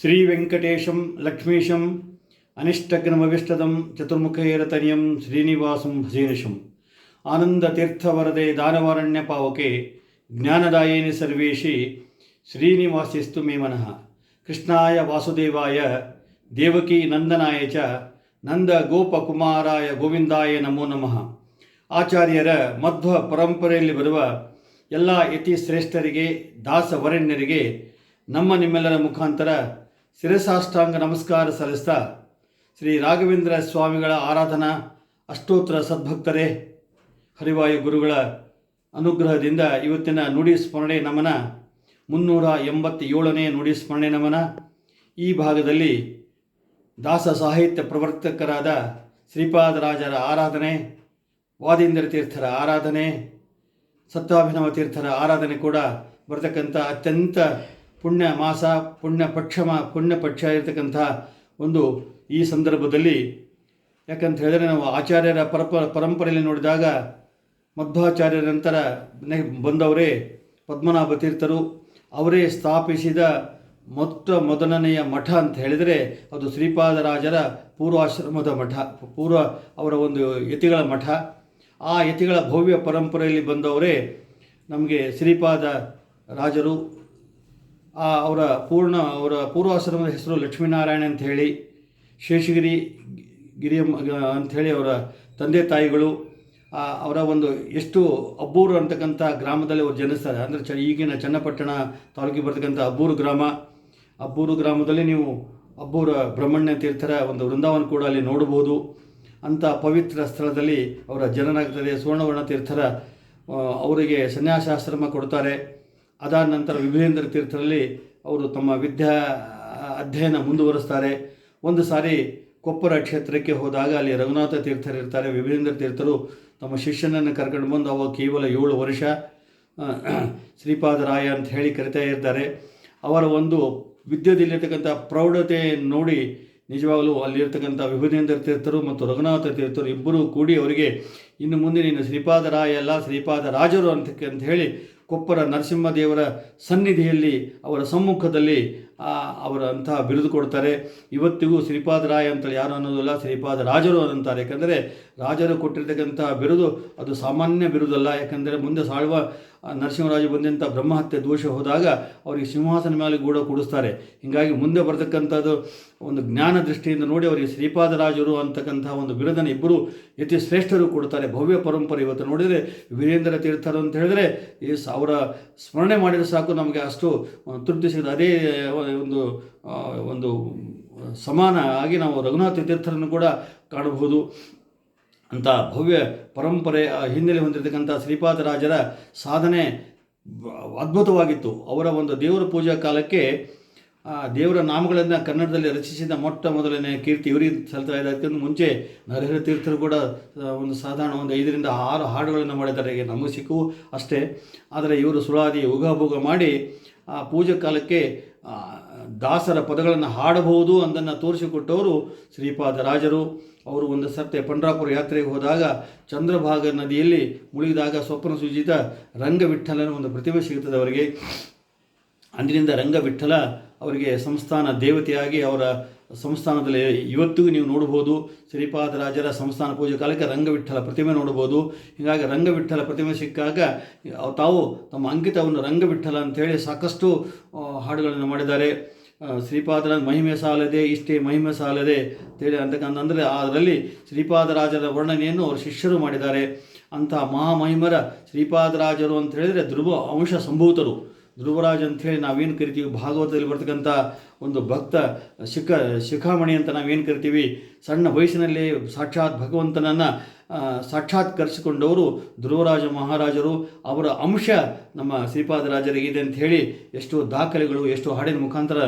ಶ್ರೀವೆಂಕಟೇಶಂ ಲಕ್ಷ್ಮೀಶಂ ಅನಿಷ್ಟಗ್ನಮವಿಷ್ಟದಂ ಚತುರ್ಮುಖೈರತನಿಯಂ ಶ್ರೀನಿವಾಸಂ ಭಜೇನಿಶಂ ಆನಂದತೀರ್ಥವರದೆ ದಾನವಾರಣ್ಯ ಪಾವಕೆ ಜ್ಞಾನದಾಯಿನಿ ಸರ್ವೇಶಿ ಶ್ರೀನಿವಾಸಿಸ್ತು ಮೇ ಮನಃ. ಕೃಷ್ಣಾಯ ವಾಸುದೇವಾಯ ದೇವಕೀ ನಂದನಾಯ ಚ ನಂದ ಗೋಪಕುಮಾರಾಯ ಗೋವಿಂದಾಯ ನಮೋ ನಮಃ. ಆಚಾರ್ಯರ ಮಧ್ವ ಪರಂಪರೆಯಲ್ಲಿ ಬರುವ ಎಲ್ಲ ಯತಿ ಶ್ರೇಷ್ಠರಿಗೆ ದಾಸವರಣ್ಯರಿಗೆ ನಿಮ್ಮೆಲ್ಲರ ಮುಖಾಂತರ ಶಿರಸಾಷ್ಟಾಂಗ ನಮಸ್ಕಾರ ಸಲ್ಲಿಸ್ತಾ ಶ್ರೀ ರಾಘವೇಂದ್ರ ಸ್ವಾಮಿಗಳ ಆರಾಧನಾ ಅಷ್ಟೋತ್ತರ ಸದ್ಭಕ್ತರೇ, ಹರಿವಾಯು ಗುರುಗಳ ಅನುಗ್ರಹದಿಂದ ಇವತ್ತಿನ ನುಡಿ ಸ್ಮರಣೆ ನಮನ 387ನೇ ನುಡಿ ಸ್ಮರಣೆ ನಮನ. ಈ ಭಾಗದಲ್ಲಿ ದಾಸ ಸಾಹಿತ್ಯ ಪ್ರವರ್ತಕರಾದ ಶ್ರೀಪಾದರಾಜರ ಆರಾಧನೆ, ವಾದೀಂದ್ರ ತೀರ್ಥರ ಆರಾಧನೆ, ಸತ್ವಾಭಿನವ ತೀರ್ಥರ ಆರಾಧನೆ ಕೂಡ ಬರ್ತಕ್ಕಂಥ ಅತ್ಯಂತ ಪುಣ್ಯ ಮಾಸ, ಪುಣ್ಯ ಪಕ್ಷ ಇರತಕ್ಕಂಥ ಒಂದು ಈ ಸಂದರ್ಭದಲ್ಲಿ, ಯಾಕಂತ ಹೇಳಿದರೆ ನಾವು ಆಚಾರ್ಯರ ಪರಂಪರೆಯಲ್ಲಿ ನೋಡಿದಾಗ ಮಧ್ವಾಚಾರ್ಯರ ನಂತರ ಬಂದವರೇ ಪದ್ಮನಾಭ ತೀರ್ಥರು. ಅವರೇ ಸ್ಥಾಪಿಸಿದ ಮೊದಲನೆಯ ಮಠ ಅಂತ ಹೇಳಿದರೆ ಅದು ಶ್ರೀಪಾದರಾಜರ ಪೂರ್ವಾಶ್ರಮದ ಮಠ, ಅವರ ಒಂದು ಯತಿಗಳ ಮಠ. ಆ ಯತಿಗಳ ಭವ್ಯ ಪರಂಪರೆಯಲ್ಲಿ ಬಂದವರೇ ನಮಗೆ ಶ್ರೀಪಾದ ರಾಜರು. ಅವರ ಪೂರ್ವಾಶ್ರಮದ ಹೆಸರು ಲಕ್ಷ್ಮೀನಾರಾಯಣ ಅಂಥೇಳಿ, ಶೇಷಗಿರಿ ಅಂಥೇಳಿ ಅವರ ತಂದೆ ತಾಯಿಗಳು. ಅವರ ಒಂದು ಎಷ್ಟು ಅಬ್ಬೂರು ಅಂತಕ್ಕಂಥ ಗ್ರಾಮದಲ್ಲಿ ಅವರು ಜನಿಸ್ತಾರೆ. ಅಂದರೆ ಈಗಿನ ಚನ್ನಪಟ್ಟಣ ತಾಲೂಕಿಗೆ ಬರ್ತಕ್ಕಂಥ ಅಬ್ಬೂರು ಗ್ರಾಮದಲ್ಲಿ ನೀವು ಅಬ್ಬೂರ ಬ್ರಹ್ಮಣ್ಯ ತೀರ್ಥರ ಒಂದು ವೃಂದಾವನ ಕೂಡ ಅಲ್ಲಿ ನೋಡಬಹುದು. ಅಂಥ ಪವಿತ್ರ ಸ್ಥಳದಲ್ಲಿ ಅವರ ಜನನಾಗ್ತದೆ. ಸುವರ್ಣವರ್ಣ ತೀರ್ಥರ ಅವರಿಗೆ ಸನ್ಯಾಸಾಶ್ರಮ ಕೊಡ್ತಾರೆ. ಅದಾದ ನಂತರ ವಿಭೇಂದ್ರ ತೀರ್ಥರಲ್ಲಿ ಅವರು ತಮ್ಮ ಅಧ್ಯಯನ ಮುಂದುವರಿಸ್ತಾರೆ. ಒಂದು ಸಾರಿ ಕೊಪ್ಪರ ಕ್ಷೇತ್ರಕ್ಕೆ ಹೋದಾಗ ಅಲ್ಲಿ ರಘುನಾಥ ತೀರ್ಥರು ಇರ್ತಾರೆ. ವಿಭೇಂದ್ರ ತೀರ್ಥರು ತಮ್ಮ ಶಿಷ್ಯನನ್ನು ಕರ್ಕೊಂಡು ಬಂದು ಅವಾಗ ಕೇವಲ 7 ವರ್ಷ ಶ್ರೀಪಾದರಾಯ ಅಂತ ಹೇಳಿ ಕರಿತಾ ಇರ್ತಾರೆ. ಅವರ ಒಂದು ವಿದ್ಯೆಯಲ್ಲಿರ್ತಕ್ಕಂಥ ಪ್ರೌಢತೆ ನೋಡಿ ನಿಜವಾಗಲೂ ಅಲ್ಲಿರ್ತಕ್ಕಂಥ ವಿಭೇಂದ್ರ ತೀರ್ಥರು ಮತ್ತು ರಘುನಾಥ ತೀರ್ಥರು ಇಬ್ಬರೂ ಕೂಡಿ ಅವರಿಗೆ ಇನ್ನು ಮುಂದೆ ನೀನು ಶ್ರೀಪಾದರಾಯ ಅಲ್ಲ ಶ್ರೀಪಾದರಾಜರು ಅಂತ ಹೇಳಿ ಕೊಪ್ಪರ ನರಸಿಂಹದೇವರ ಸನ್ನಿಧಿಯಲ್ಲಿ ಅವರ ಸಮ್ಮುಖದಲ್ಲಿ ಅವರ ಅಂತಹ ಬಿರುದು ಕೊಡ್ತಾರೆ. ಇವತ್ತಿಗೂ ಶ್ರೀಪಾದರಾಯ ಅಂತೇಳಿ ಯಾರು ಅನ್ನೋದಿಲ್ಲ, ಶ್ರೀಪಾದರಾಜರು ಅಂತಾರೆ. ಯಾಕಂದರೆ ರಾಜರು ಕೊಟ್ಟಿರ್ತಕ್ಕಂಥ ಬಿರುದು ಅದು ಸಾಮಾನ್ಯ ಬಿರುದಲ್ಲ. ಯಾಕಂದರೆ ಮುಂದೆ ಸಾಳುವ ನರಸಿಂಹರಾಜ ಬಂದಂಥ ಬ್ರಹ್ಮಹತ್ಯೆ ದೋಷ ಹೋದಾಗ ಅವರಿಗೆ ಸಿಂಹಾಸನ ಮೇಲೆ ಕೂಡ ಕೂಡಿಸ್ತಾರೆ. ಹೀಗಾಗಿ ಮುಂದೆ ಬರ್ತಕ್ಕಂಥದ್ದು ಒಂದು ಜ್ಞಾನ ದೃಷ್ಟಿಯಿಂದ ನೋಡಿ ಅವರಿಗೆ ಶ್ರೀಪಾದರಾಜರು ಅಂತಕ್ಕಂಥ ಒಂದು ಬಿರುದನ್ನು ಇಬ್ಬರು ಯತಿ ಶ್ರೇಷ್ಠರು ಕೊಡ್ತಾರೆ. ಭವ್ಯ ಪರಂಪರೆ ಇವತ್ತು ನೋಡಿದರೆ ವೀರೇಂದ್ರ ತೀರ್ಥರು ಅಂತ ಹೇಳಿದರೆ ಅವರ ಸ್ಮರಣೆ ಮಾಡಿದರೆ ಸಾಕು ನಮಗೆ ಅಷ್ಟು ತೃಪ್ತಿ ಸಿಗುತ್ತೆ. ಅದೇ ಒಂದು ಸಮಾನ ಆಗಿ ನಾವು ರಘುನಾಥ ತೀರ್ಥರನ್ನು ಕೂಡ ಕಾಣಬಹುದು. ಅಂಥ ಭವ್ಯ ಪರಂಪರೆ ಹಿನ್ನೆಲೆ ಹೊಂದಿರತಕ್ಕಂಥ ಶ್ರೀಪಾದರಾಜರ ಸಾಧನೆ ಅದ್ಭುತವಾಗಿತ್ತು. ಅವರ ಒಂದು ದೇವರ ಪೂಜಾ ಕಾಲಕ್ಕೆ ದೇವರ ನಾಮಗಳನ್ನು ಕನ್ನಡದಲ್ಲಿ ರಚಿಸಿದ ಮೊದಲನೇ ಕೀರ್ತಿ ಇವರಿಗೆ ಸಲ್ತಾ ಇದೆ. ಅದಕ್ಕಿಂತ ಮುಂಚೆ ನರಹರಿ ತೀರ್ಥರು ಕೂಡ ಒಂದು ಸಾಧಾರಣ 5 ರಿಂದ 6 ಹಾಡುಗಳನ್ನು ಮಾಡಿದ್ದಾರೆ. ನಮಗೆ ಸಿಕ್ಕುವು ಅಷ್ಟೇ. ಆದರೆ ಇವರು ಸುಳಾದಿ ಉಗಾಭೋಗ ಮಾಡಿ ಆ ಪೂಜಾ ಕಾಲಕ್ಕೆ ದಾಸರ ಪದಗಳನ್ನು ಹಾಡಬಹುದು ಅದನ್ನು ತೋರಿಸಿಕೊಟ್ಟವರು ಶ್ರೀಪಾದರಾಜರು. ಅವರು ಒಂದು ಸರ್ತೆ ಪಂಡ್ರಾಪುರ ಯಾತ್ರೆಗೆ ಹೋದಾಗ ಚಂದ್ರಭಾಗ ನದಿಯಲ್ಲಿ ಮುಳುಗಿದಾಗ ಸ್ವಪ್ನ ಸೂಚಿತ ರಂಗವಿಠಲನ ಒಂದು ಪ್ರತಿಮೆ ಸಿಗುತ್ತದೆ ಅವರಿಗೆ. ಅಂದಿನಿಂದ ರಂಗವಿಠಲ ಅವರಿಗೆ ಸಂಸ್ಥಾನ ದೇವತೆಯಾಗಿ ಅವರ ಸಂಸ್ಥಾನದಲ್ಲಿ ಇವತ್ತಿಗೂ ನೀವು ನೋಡ್ಬೋದು. ಶ್ರೀಪಾದರಾಜರ ಸಂಸ್ಥಾನ ಪೂಜೆ ಕಾಲಕ್ಕೆ ರಂಗವಿಠಲ ಪ್ರತಿಮೆ ನೋಡ್ಬೋದು. ಹೀಗಾಗಿ ರಂಗವಿಠಲ ಪ್ರತಿಮೆ ಸಿಕ್ಕಾಗ ತಾವು ತಮ್ಮ ಅಂಕಿತವನ್ನು ರಂಗವಿಠಲ ಅಂಥೇಳಿ ಸಾಕಷ್ಟು ಹಾಡುಗಳನ್ನು ಮಾಡಿದ್ದಾರೆ. ಶ್ರೀಪಾದರ ಮಹಿಮೆ ಸಾಲದೆ ಇಷ್ಟೇ ಮಹಿಮೆ ಸಾಲದೆ ಅಂತೇಳಿ ಅಂದರೆ ಅದರಲ್ಲಿ ಶ್ರೀಪಾದರಾಜರ ವರ್ಣನೆಯನ್ನು ಅವರು ಶಿಷ್ಯರು ಮಾಡಿದ್ದಾರೆ. ಅಂಥ ಮಹಾಮಹಿಮರ ಶ್ರೀಪಾದರಾಜರು ಅಂತ ಹೇಳಿದರೆ ಧ್ರುವ ಅಂಶ ಸಂಭೂತರು. ಧ್ರುವರಾಜ್ ಅಂಥೇಳಿ ನಾವೇನು ಕರಿತೀವಿ, ಭಾಗವತದಲ್ಲಿ ಬರ್ತಕ್ಕಂಥ ಒಂದು ಭಕ್ತ ಶಿಖಾಮಣಿ ಅಂತ ನಾವೇನು ಕರಿತೀವಿ. ಸಣ್ಣ ವಯಸ್ಸಿನಲ್ಲಿ ಸಾಕ್ಷಾತ್ ಭಗವಂತನನ್ನು ಸಾಕ್ಷಾತ್ಕರಿಸಿಕೊಂಡವರು ಧ್ರುವರಾಜ ಮಹಾರಾಜರು. ಅವರ ಅಂಶ ನಮ್ಮ ಶ್ರೀಪಾದರಾಜರಿಗೆ ಇದೆ ಅಂಥೇಳಿ ಎಷ್ಟೋ ದಾಖಲೆಗಳು, ಎಷ್ಟೋ ಹಾಡಿನ ಮುಖಾಂತರ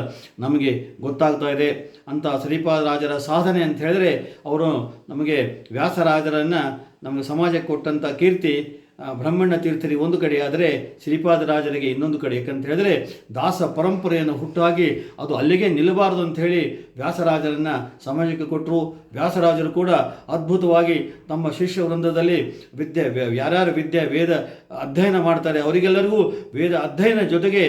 ನಮಗೆ ಗೊತ್ತಾಗ್ತಾ ಇದೆ. ಅಂಥ ಶ್ರೀಪಾದರಾಜರ ಸಾಧನೆ ಅಂತ ಹೇಳಿದರೆ ಅವರು ನಮಗೆ ವ್ಯಾಸರಾಜರನ್ನು ನಮಗೆ ಸಮಾಜಕ್ಕೆ ಕೊಟ್ಟಂಥ ಕೀರ್ತಿ ಬ್ರಹ್ಮಣ್ಣ ತೀರ್ಥರಿ ಒಂದು ಕಡೆ, ಆದರೆ ಶ್ರೀಪಾದರಾಜರಿಗೆ ಇನ್ನೊಂದು ಕಡೆ. ಯಾಕಂತ ಹೇಳಿದ್ರೆ ದಾಸ ಪರಂಪರೆಯನ್ನು ಹುಟ್ಟಾಗಿ ಅದು ಅಲ್ಲಿಗೆ ನಿಲ್ಲಬಾರದು ಅಂಥೇಳಿ ವ್ಯಾಸರಾಜರನ್ನು ಸಮಾಜಕ್ಕೆ ಕೊಟ್ಟರು. ವ್ಯಾಸರಾಜರು ಕೂಡ ಅದ್ಭುತವಾಗಿ ತಮ್ಮ ಶಿಷ್ಯ ವೃಂದದಲ್ಲಿ ಯಾರ್ಯಾರು ವೇದ ಅಧ್ಯಯನ ಮಾಡ್ತಾರೆ ಅವರಿಗೆಲ್ಲರಿಗೂ ವೇದ ಅಧ್ಯಯನ ಜೊತೆಗೆ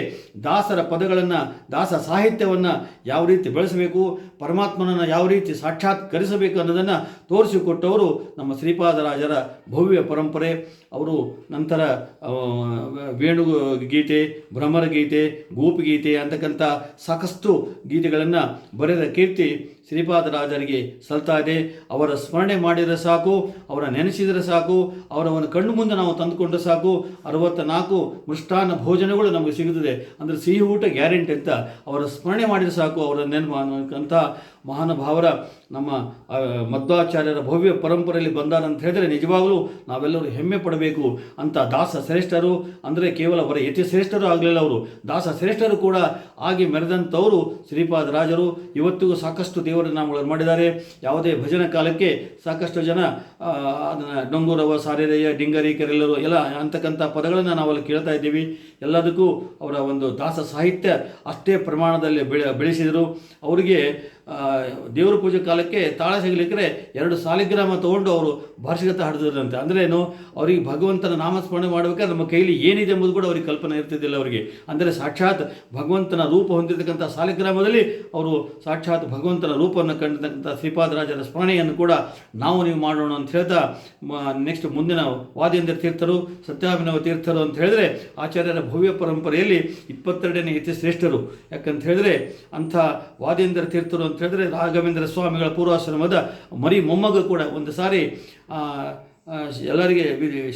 ದಾಸರ ಪದಗಳನ್ನು, ದಾಸ ಸಾಹಿತ್ಯವನ್ನು ಯಾವ ರೀತಿ ಬೆಳೆಸಬೇಕು, ಪರಮಾತ್ಮನನ್ನು ಯಾವ ರೀತಿ ಸಾಕ್ಷಾತ್ಕರಿಸಬೇಕು ಅನ್ನೋದನ್ನು ತೋರಿಸಿಕೊಟ್ಟವರು ನಮ್ಮ ಶ್ರೀಪಾದರಾಜರ ಭವ್ಯ ಪರಂಪರೆ. ಅವರು ನಂತರ ವೇಣು ಗೀತೆ, ಭ್ರಮರ ಗೀತೆ, ಗೋಪಿಗೀತೆ ಅಂತಕ್ಕಂಥ ಸಾಕಷ್ಟು ಗೀತೆಗಳನ್ನು ಬರೆದ ಕೀರ್ತಿ ಶ್ರೀಪಾದರಾಜರಿಗೆ ಸಲ್ತಾ ಇದೆ. ಅವರ ಸ್ಮರಣೆ ಮಾಡಿದರೆ ಸಾಕು, ಅವರ ನೆನೆಸಿದರೆ ಸಾಕು, ಅವರವನ್ನು ಕಣ್ಣು ಮುಂದೆ ನಾವು ತಂದುಕೊಂಡ್ರೆ ಸಾಕು, 64 ಮೃಷ್ಟಾನ್ನ ಭೋಜನಗಳು ನಮಗೆ ಸಿಗುತ್ತದೆ. ಅಂದರೆ ಸಿಹಿ ಊಟ ಗ್ಯಾರಂಟಿ ಅಂತ ಅವರ ಸ್ಮರಣೆ ಮಾಡಿದರೆ ಸಾಕು. ಅವರ ನೆನಪಂಥ ಮಹಾನುಭಾವರ ನಮ್ಮ ಮಧ್ವಾಚಾರ್ಯರ ಭವ್ಯ ಪರಂಪರೆಯಲ್ಲಿ ಬಂದಾರಂತ ಹೇಳಿದರೆ ನಿಜವಾಗಲೂ ನಾವೆಲ್ಲರೂ ಹೆಮ್ಮೆ ಪಡಬೇಕು ಅಂತ. ದಾಸ ಶ್ರೇಷ್ಠರು ಅಂದರೆ ಕೇವಲ ಅವರ ಯತಿ ಶ್ರೇಷ್ಠರು ಆಗಲಿಲ್ಲ, ಅವರು ದಾಸ ಶ್ರೇಷ್ಠರು ಕೂಡ ಆಗಿ ಮೆರೆದಂಥವರು ಶ್ರೀಪಾದರಾಜರು. ಇವತ್ತಿಗೂ ಸಾಕಷ್ಟು ದೇವರ ನಾಮಗಳನ್ನು ಮಾಡಿದ್ದಾರೆ. ಯಾವುದೇ ಭಜನ ಕಾಲಕ್ಕೆ ಸಾಕಷ್ಟು ಜನ ಅದನ್ನು ಡೊಂಗೂರವ, ಸಾರೇರಯ್ಯ, ಡಿಂಗರೀಕರೆಲ್ಲರೂ ಎಲ್ಲ ಅಂತಕ್ಕಂಥ ಪದಗಳನ್ನು ನಾವಲ್ಲಿ ಕೇಳ್ತಾ ಇದ್ದೀವಿ. ಎಲ್ಲದಕ್ಕೂ ಅವರ ಒಂದು ದಾಸ ಸಾಹಿತ್ಯ ಅಷ್ಟೇ ಪ್ರಮಾಣದಲ್ಲಿ ಬೆಳೆಸಿದರು. ಅವರಿಗೆ ದೇವರ ಪೂಜೆ ಕಾಲಕ್ಕೆ ತಾಳ ಸಿಗಲಿಕ್ಕೆ 2 ಸಾಲಿಗ್ರಾಮ ತೊಗೊಂಡು ಅವರು ಭಾಷಿಕತೆ ಹಾಡಿದ್ರಂತೆ. ಅಂದ್ರೇನು, ಅವರಿಗೆ ಭಗವಂತನ ನಾಮಸ್ಮರಣೆ ಮಾಡಬೇಕಾದ್ರೆ ನಮ್ಮ ಕೈಲಿ ಏನಿದೆ ಎಂಬುದು ಕೂಡ ಅವರಿಗೆ ಕಲ್ಪನೆ ಇರ್ತಿದ್ದಿಲ್ಲ ಅವರಿಗೆ. ಅಂದರೆ ಸಾಕ್ಷಾತ್ ಭಗವಂತನ ರೂಪ ಹೊಂದಿರತಕ್ಕಂಥ ಸಾಲಿಗ್ರಾಮದಲ್ಲಿ ಅವರು ಸಾಕ್ಷಾತ್ ಭಗವಂತನ ರೂಪವನ್ನು ಕಂಡಿರ್ತಕ್ಕಂಥ ಶ್ರೀಪಾದರಾಜರ ಸ್ಮರಣೆಯನ್ನು ಕೂಡ ನೀವು ಮಾಡೋಣ ಅಂತ ಹೇಳ್ತಾ, ನೆಕ್ಸ್ಟ್ ಮುಂದಿನ ವಾದೇಂದ್ರ ತೀರ್ಥರು, ಸತ್ಯಾಭಿನವ ತೀರ್ಥರು ಅಂತ ಹೇಳಿದ್ರೆ ಆಚಾರ್ಯರ ಭವ್ಯ ಪರಂಪರೆಯಲ್ಲಿ 22ನೇ ಯತಿ ಶ್ರೇಷ್ಠರು. ಯಾಕಂತ ಹೇಳಿದ್ರೆ ಅಂಥ ವಾದೇಂದ್ರ ತೀರ್ಥರು ಅಂತ ಹೇಳಿದ್ರೆ ರಾಘವೇಂದ್ರ ಸ್ವಾಮಿಗಳ ಪೂರ್ವಾಶ್ರಮದ ಮರಿ ಮೊಮ್ಮಗ ಕೂಡ. ಒಂದು ಸಾರಿ ಎಲ್ಲರಿಗೆ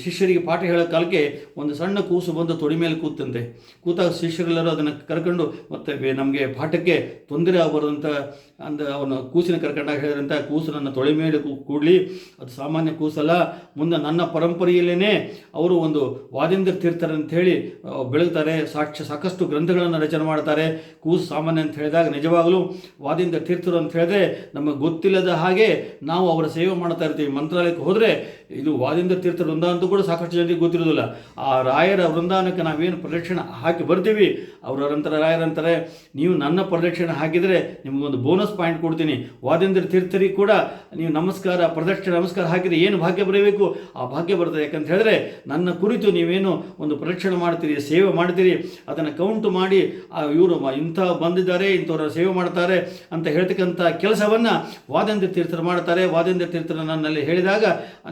ಶಿಷ್ಯರಿಗೆ ಪಾಠ ಹೇಳೋ ಕಾಲಕ್ಕೆ ಒಂದು ಸಣ್ಣ ಕೂಸು ಬಂದು ತೊಡಿ ಮೇಲೆ ಕೂತಂತೆ. ಕೂತಾಗ ಶಿಷ್ಯರೆಲ್ಲರೂ ಅದನ್ನು ಕರ್ಕೊಂಡು ಮತ್ತೆ ನಮಗೆ ಪಾಠಕ್ಕೆ ತೊಂದರೆ ಆಗಬಾರ್ದಂತ ಅವನು ಕೂಸಿನ ಕರ್ಕೊಂಡಾಗ ಹೇಳಿದ್ರಂತ, ಕೂಸು ನನ್ನ ತೊಳೆ ಮೇಲೆ ಕೂಡಲಿ, ಅದು ಸಾಮಾನ್ಯ ಕೂಸಲ್ಲ, ಮುಂದೆ ನನ್ನ ಪರಂಪರೆಯಲ್ಲೇ ಅವರು ಒಂದು ವಾದೇಂದ್ರ ತೀರ್ಥರಂತ ಹೇಳಿ ಬೆಳಗ್ತಾರೆ, ಸಾಕಷ್ಟು ಗ್ರಂಥಗಳನ್ನು ರಚನೆ ಮಾಡ್ತಾರೆ. ಕೂಸು ಸಾಮಾನ್ಯ ಅಂತ ಹೇಳಿದಾಗ ನಿಜವಾಗಲೂ ವಾದೇಂದ್ರ ತೀರ್ಥರು ಅಂತ ಹೇಳಿದ್ರೆ ನಮಗೆ ಗೊತ್ತಿಲ್ಲದ ಹಾಗೆ ನಾವು ಅವರ ಸೇವೆ ಮಾಡ್ತಾ ಇರ್ತೀವಿ. ಮಂತ್ರಾಲಯಕ್ಕೆ ಹೋದರೆ ಇದು ವಾದೇಂದ್ರ ತೀರ್ಥ ವೃಂದಾವನ ಅಂತೂ ಕೂಡ ಸಾಕಷ್ಟು ಜನರಿಗೆ ಗೊತ್ತಿರೋದಿಲ್ಲ. ಆ ರಾಯರ ವೃಂದಾವನಕ್ಕೆ ನಾವೇನು ಪ್ರದಕ್ಷಿಣೆ ಹಾಕಿ ಬರ್ತೀವಿ, ಅವರಂತರ ರಾಯರಂತಾರೆ, ನೀವು ನನ್ನ ಪ್ರದಕ್ಷಿಣೆ ಹಾಕಿದರೆ ನಿಮಗೊಂದು ಬೋನಸ್ ಪಾಯಿಂಟ್ ಕೊಡ್ತೀನಿ. ವಾದೇಂದ್ರ ತೀರ್ಥರಿಗೆ ಕೂಡ ನೀವು ನಮಸ್ಕಾರ ಹಾಕಿದರೆ ಏನು ಭಾಗ್ಯ ಬರಬೇಕು ಆ ಭಾಗ್ಯ ಬರ್ತದೆ. ಯಾಕಂತ ಹೇಳಿದ್ರೆ ನನ್ನ ಕುರಿತು ನೀವೇನು ಒಂದು ಪ್ರದಕ್ಷಿಣೆ ಮಾಡ್ತೀರಿ, ಸೇವೆ ಮಾಡ್ತೀರಿ, ಅದನ್ನು ಕೌಂಟು ಮಾಡಿ ಇವರು ಇಂಥ ಬಂದಿದ್ದಾರೆ, ಇಂಥವ್ರ ಸೇವೆ ಮಾಡ್ತಾರೆ ಅಂತ ಹೇಳ್ತಕ್ಕಂಥ ಕೆಲಸವನ್ನು ವಾದೇಂದ್ರ ತೀರ್ಥರು ಮಾಡ್ತಾರೆ. ವಾದೇಂದ್ರ ತೀರ್ಥರು ನನ್ನಲ್ಲಿ ಹೇಳಿದಾಗ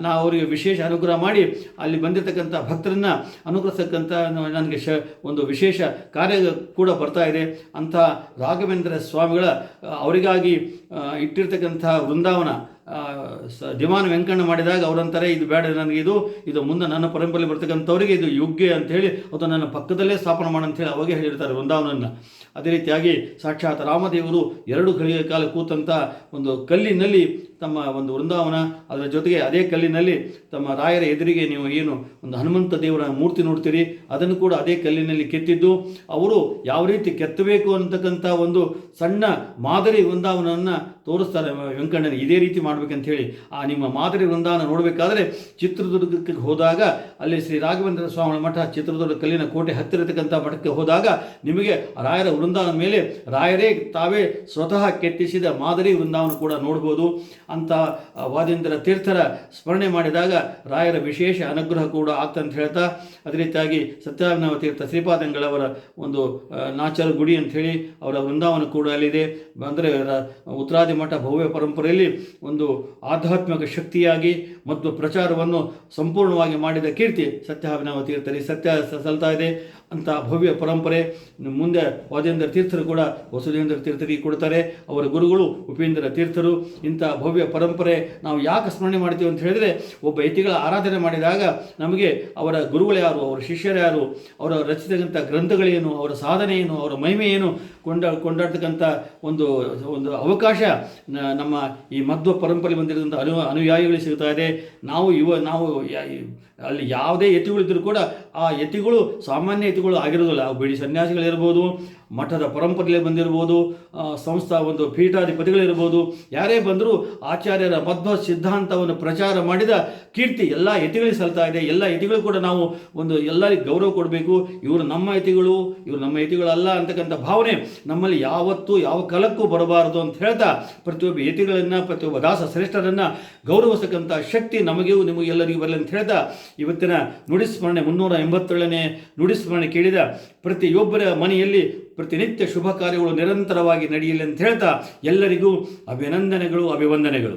ನಾವು ಅವರಿಗೆ ವಿಶೇಷ ಅನುಗ್ರಹ ಮಾಡಿ ಅಲ್ಲಿ ಬಂದಿರತಕ್ಕಂಥ ಭಕ್ತರನ್ನು ಅನುಗ್ರಹಿಸ್ತಕ್ಕಂಥ ನನಗೆ ಒಂದು ವಿಶೇಷ ಕಾರ್ಯ ಕೂಡ ಬರ್ತಾ ಇದೆ ಅಂತ ರಾಘವೇಂದ್ರ ಸ್ವಾಮಿಗಳ ಅವರಿಗಾಗಿ ಇಟ್ಟಿರ್ತಕ್ಕಂಥ ವೃಂದಾವನ ದಿವಾನ ವೆಂಕಣ್ಣ ಮಾಡಿದಾಗ ಅವರಂತಾರೆ, ಇದು ಬೇಡ ನನಗೆ, ಇದು ಮುಂದೆ ನನ್ನ ಪರಂಪರೆಯಲ್ಲಿ ಬರ್ತಕ್ಕಂಥವರಿಗೆ ಇದು ಯೋಗ್ಯ ಅಂಥೇಳಿ ಅದು ನನ್ನ ಪಕ್ಕದಲ್ಲೇ ಸ್ಥಾಪನೆ ಮಾಡಂಥೇಳಿ ಅವಾಗೇ ಹೇಳಿರ್ತಾರೆ ವೃಂದಾವನನ್ನು. ಅದೇ ರೀತಿಯಾಗಿ ಸಾಕ್ಷಾತ್ ರಾಮದೇವರು 2 ಘಳಿಗೆ ಕಾಲ ಕೂತಂಥ ಒಂದು ಕಲ್ಲಿನಲ್ಲಿ ತಮ್ಮ ಒಂದು ವೃಂದಾವನ, ಅದರ ಜೊತೆಗೆ ಅದೇ ಕಲ್ಲಿನಲ್ಲಿ ತಮ್ಮ ರಾಯರ ಎದುರಿಗೆ ನೀವು ಏನು ಒಂದು ಹನುಮಂತ ದೇವರ ಮೂರ್ತಿ ನೋಡ್ತೀರಿ, ಅದನ್ನು ಕೂಡ ಅದೇ ಕಲ್ಲಿನಲ್ಲಿ ಕೆತ್ತಿದ್ದು ಅವರು ಯಾವ ರೀತಿ ಕೆತ್ತಬೇಕು ಅಂತಕ್ಕಂಥ ಒಂದು ಸಣ್ಣ ಮಾದರಿ ವೃಂದಾವನವನ್ನು ತೋರಿಸ್ತಾರೆ ವೆಂಕಣ್ಣನಿಗೆ. ಇದೇ ರೀತಿ ಮಾಡ್ಬೇಕಂತ ಹೇಳಿ ಆ ನಿಮ್ಮ ಮಾದರಿ ವೃಂದಾವನ ನೋಡಬೇಕಾದ್ರೆ ಚಿತ್ರದುರ್ಗಕ್ಕೆ ಹೋದಾಗ ಅಲ್ಲಿ ಶ್ರೀ ರಾಘವೇಂದ್ರ ಸ್ವಾಮಿ ಮಠ, ಚಿತ್ರದುರ್ಗ ಕಲ್ಲಿನ ಕೋಟೆ ಹತ್ತಿರತಕ್ಕಂಥ ಮಠಕ್ಕೆ ಹೋದಾಗ ನಿಮಗೆ ರಾಯರ ವೃಂದಾವನ ಮೇಲೆ ರಾಯರೇ ತಾವೇ ಸ್ವತಃ ಕೆತ್ತಿಸಿದ ಮಾದರಿ ವೃಂದಾವನ ಕೂಡ ನೋಡ್ಬೋದು. ಅಂತ ವಾದೇಂದ್ರ ತೀರ್ಥರ ಸ್ಮರಣೆ ಮಾಡಿದಾಗ ರಾಯರ ವಿಶೇಷ ಅನುಗ್ರಹ ಕೂಡ ಆಗ್ತಂತ ಹೇಳ್ತಾ, ಅದೇ ರೀತಿಯಾಗಿ ಸತ್ಯಾಭಿನವ ತೀರ್ಥ ಶ್ರೀಪಾದಂಗಳವರ ಒಂದು ನಾಚರ ಗುಡಿ ಅಂಥೇಳಿ ಅವರ ವೃಂದಾವನ ಕೂಡ ಅಲ್ಲಿದೆ. ಅಂದರೆ ಉತ್ತರಾದಿ ಮಠ ಭವ್ಯ ಪರಂಪರೆಯಲ್ಲಿ ಒಂದು ಆಧ್ಯಾತ್ಮಿಕ ಶಕ್ತಿಯಾಗಿ ಮತ್ತು ಪ್ರಚಾರವನ್ನು ಸಂಪೂರ್ಣವಾಗಿ ಮಾಡಿದ ಕೀರ್ತಿ ಸತ್ಯಾಭಿನವ ತೀರ್ಥರಿಗೆ ಸಲ್ತಾ ಇದೆ. ಅಂತ ಭವ್ಯ ಪರಂಪರೆ ಮುಂದೆ ವಾದೇಂದ್ರ ತೀರ್ಥರು ಕೂಡ ವಸುದೇಂದ್ರ ತೀರ್ಥರಿಗೆ ಕೊಡ್ತಾರೆ. ಅವರ ಗುರುಗಳು ಉಪೇಂದ್ರ ತೀರ್ಥರು. ಇಂಥ ಭವ್ಯ ಪರಂಪರೆ ನಾವು ಯಾಕೆ ಸ್ಮರಣೆ ಮಾಡ್ತೀವಿ ಅಂತ ಹೇಳಿದರೆ, ಒಬ್ಬ ಯತಿಗಳ ಆರಾಧನೆ ಮಾಡಿದಾಗ ನಮಗೆ ಅವರ ಗುರುಗಳು ಯಾರು, ಅವರ ಶಿಷ್ಯರು ಯಾರು, ಅವರ ರಚಿತಕ್ಕಂಥ ಗ್ರಂಥಗಳೇನು, ಅವರ ಸಾಧನೆ ಏನು, ಅವರ ಮಹಿಮೆ ಏನು ಕೊಂಡಾಡ್ತಕ್ಕಂಥ ಒಂದು ಅವಕಾಶ ನಮ್ಮ ಈ ಮಧ್ವ ಪರಂಪರೆ ಬಂದಿರತಕ್ಕಂಥ ಅನುಯಾಯಿಗಳಿಗೆ ಸಿಗ್ತಾ ಇದೆ. ನಾವು ಅಲ್ಲಿ ಯಾವುದೇ ಯತಿಗಳಿದ್ದರೂ ಕೂಡ ಆ ಯತಿಗಳು ಸಾಮಾನ್ಯ ಯತಿಗಳು ಆಗಿರೋದಿಲ್ಲ. ಅವು ಬಿಡಿ ಸನ್ಯಾಸಿಗಳಿರ್ಬೋದು, ಮಠದ ಪರಂಪರೆಯಲ್ಲಿ ಬಂದಿರ್ಬೋದು, ಸಂಸ್ಥಾ ಒಂದು ಪೀಠಾಧಿಪತಿಗಳಿರ್ಬೋದು, ಯಾರೇ ಬಂದರೂ ಆಚಾರ್ಯರ ಮಧ್ವ ಸಿದ್ಧಾಂತವನ್ನು ಪ್ರಚಾರ ಮಾಡಿದ ಕೀರ್ತಿ ಎಲ್ಲ ಯತಿಗಳಿಗೆ ಸಲ್ತಾ ಇದೆ. ಎಲ್ಲ ಯತಿಗಳು ಕೂಡ ನಾವು ಒಂದು ಎಲ್ಲರಿಗೂ ಗೌರವ ಕೊಡಬೇಕು. ಇವರು ನಮ್ಮ ಯತಿಗಳಲ್ಲ ಅಂತಕ್ಕಂಥ ಭಾವನೆ ನಮ್ಮಲ್ಲಿ ಯಾವತ್ತೂ ಯಾವ ಕಾಲಕ್ಕೂ ಬರಬಾರದು ಅಂತ ಹೇಳ್ತಾ, ಪ್ರತಿಯೊಬ್ಬ ಯತಿಗಳನ್ನು, ಪ್ರತಿಯೊಬ್ಬ ದಾಸ ಶ್ರೇಷ್ಠರನ್ನು ಗೌರವಿಸತಕ್ಕಂಥ ಶಕ್ತಿ ನಮಗೂ ನಿಮಗೂ ಎಲ್ಲರಿಗೂ ಬರಲಿ ಅಂತ ಹೇಳ್ತಾ, ಇವತ್ತಿನ ನುಡಿಸ್ಮರಣೆ 387ನೇ ನುಡಿಸ್ಮರಣೆ ಕೇಳಿದ ಪ್ರತಿಯೊಬ್ಬರ ಮನೆಯಲ್ಲಿ ಪ್ರತಿನಿತ್ಯ ಶುಭ ಕಾರ್ಯಗಳು ನಿರಂತರವಾಗಿ ನಡೆಯಲಿ ಅಂತ ಹೇಳ್ತಾ ಎಲ್ಲರಿಗೂ ಅಭಿನಂದನೆಗಳು, ಅಭಿವಂದನೆಗಳು.